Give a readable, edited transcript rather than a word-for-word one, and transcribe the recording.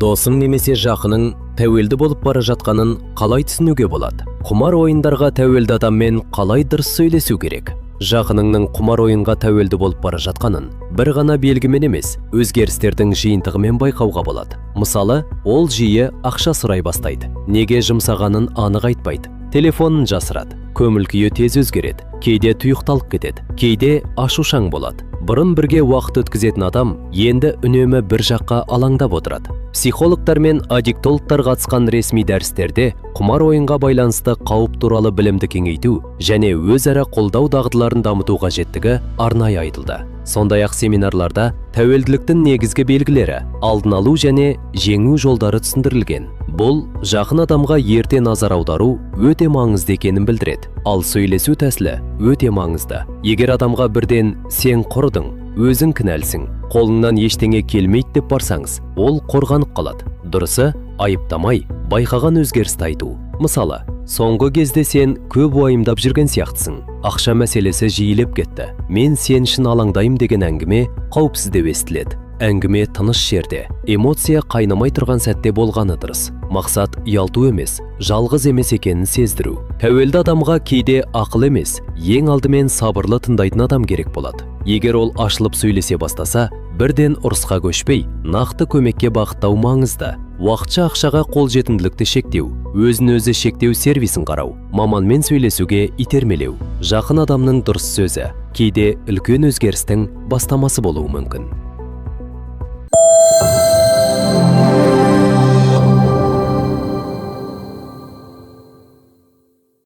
Досың немесе жақының тәуелді болып бара жатқанын қалай түсінуге болады? Құмар ойындарға тәуелді адаммен қалай дұрыс сөйлесу керек? Жақыныңның құмар ойынға тәуелді болып бара жатқанын бір ғана белгімен емес, өзгерістердің жиынтығымен байқауға болады. Мысалы, ол жиі ақша сұрай бастайды. Неге жұмсағанын анық айтпайды. Телефонын жасырады. Көңіл-күйі тез өзгереді. Кейде тұйықталып кетеді. Кейде ашушаң болады. Бұрын бірге уақыт өткізетін адам енді үнемі бір жаққа алаңдап отырады. Психологтар мен аддиктологтар қатысқан ресми дәрістерде құмар ойынға байланысты қауіп туралы білімді кеңейту және өзара қолдау дағдыларын дамыту қажеттігі арнайы айтылды. Сондай-ақ семинарларда тәуелділіктің негізгі белгілері, алдын алу және жеңу жолдары түсіндірілген. Бұл жақын адамға ерте назар аудару өте маңызды екенін білдіреді. Ал сөйлесу тәсілі өте маңызды. Егер адамға бірден сен құрдың, өзің кінәлісің, қолыңнан ештеңе келмейді деп барсаңыз, ол қорғанып қалады. Дұрысы, айыптамай, байқаған өзгерісті айту. Мысалы, соңғы кезде сен көп уайымдап жүрген сияқтысың. Ақша мәселесі жиілеп кетті. Мен сен үшін алаңдайым деген әңгіме қауіпсіздеу естіледі. Әңгіме тыныш жерде, эмоция қайнамай тұрған сәтте болғаны дұрыс. Мақсат ұялту емес, жалғыз емес екенін сездіру. Тәуелді адамға кейде ақыл емес, ең алдымен сабырлы тыңдайтын адам керек болады. Егер ол ашылып сөйлесе бастаса, бірден ұрысқа көшпей, нақты көмекке бағыттау маңызды. Уақытша ақшаға қолжетімділікті шектеу, өзін-өзі шектеу сервисін қарау, маманмен сөйлесуге итермелеу. Жақын адамның дұрыс сөзі кейде үлкен өзгерістің бастамасы болуы мүмкін.